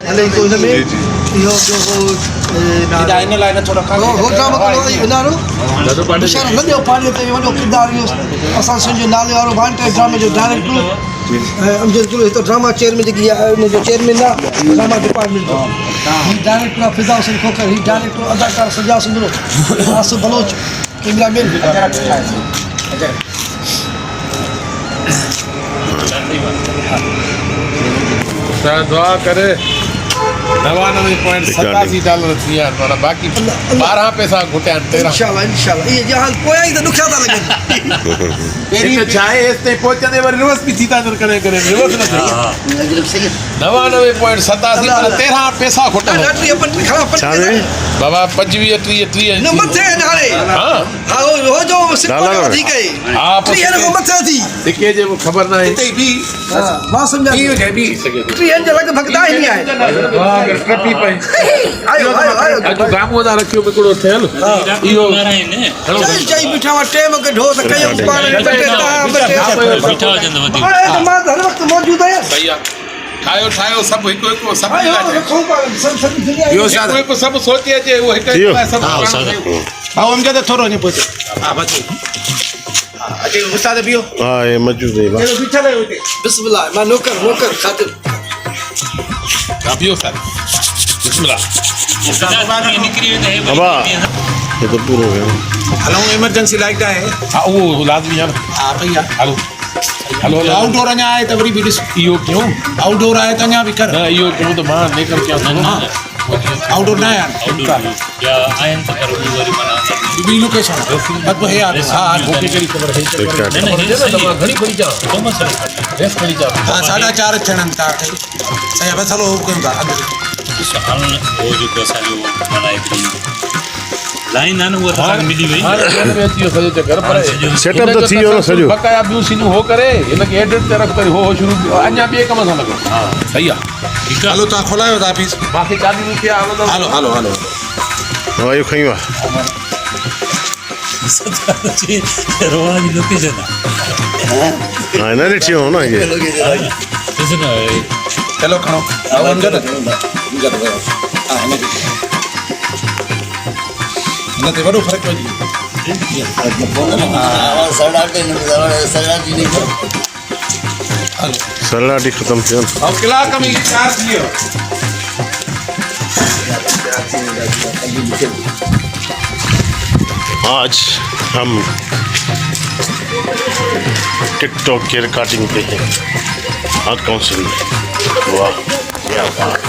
हले को इन में इहो जो इन लाइन थोड़ा हो ड्रामा करो इनारो निशान न ॾियो पाणीअ ते वॾो किरदारु इहो असां संजय नाले वारो भांटे ड्रामे जो डायरेक्टर अमजद गुल हिते ड्रामा चेयरमैन जेकी आहे उन जो चेयरमैन आहे ड्रामा डिपार्टमेंट जो ही डायरेक्टर आहे फिदा हुसैन खोखर ही डायरेक्टर अदाकार सजा सुंदरो आसिफ बलोच कैमरामैन दुआ करे $99.87 थी विया पर बाक़ी 12 पैसा घुटिया 13 इंशाल्लाह ये जहां कोया ही तो दुखिया था लगे तेरी चाहे इसते पहुंचने वर रिवर्स भी थीता तो करे रिवर्स न थिए 99.87 पर 13 पैसा घुटा बाबा 25 30 न मथे नाले हां हो जो सिक्को ठीक है आप 30 को मथे थी दिखे जे खबर ना है इते भी मां समझा ये के भी 30 जे लग भगदा ही नहीं आए वाह ट्रपी पे आयो तू गामो दा रखियो बिकड़ो ठेल इहो चाई बिठा टेम के ढो त कयो पाण बिठा जंद वधी मां हर वक्त मौजूद है भैया ठायो सब हिको सब यो हिको सब सोचे जे वो हिक सब हां अमजद थोरो ने पहुंचे हां बच अजे उस्ताद बियो हां ये मौजूद है चलो बिठा ले होते बिस्मिल्लाह मां नौकर खातिर अबियो सर बिस्मिल्लाह बाबा ये तो पूरा हो गया हेलो इमरजेंसी लाइट है हां वो लाजमी है हां भैया हेलो हेलो आउटडोर अञा आहे त वरी बि ॾिस इहो क्यों आउटडोर आहे त अञा बि कर न इहो क्यों तो मां लेकर क्या आउटडोर न आहे या आयन त कर वरी माना बी लोकेशन बस है यार हां ओके करी खबर है घणी खड़ी जा तो मसला रेस खड़ी जा हां 4.5 छणन था सही बस हलो कोई का हाल हो जो कैसा जो माना एक लाइन आन वो तक मिली वई हां में अची सजो घर पर सेटअप तो थी हो सजो बकाया बियो सीन हो करे इनके एडिट ते रख करे हो शुरू अन्या बे कम सा लगो हां सही है ठीक है हलो ता खोलायो था ऑफिस बाकी 40 रुपया हलो हां यो खईवा रोवा की लोकेशन हां ना लिखियो ना ये इसने चलो खड़ो आओ अंदर न ते बड़ो फर्क पड़ी सरला डी खत्म किया अब क्लाक में चार्ज लियो आज हम टिकटॉक के रिकॉर्डिंग पे हैं आर्ट काउंसिल में वाह क्या बात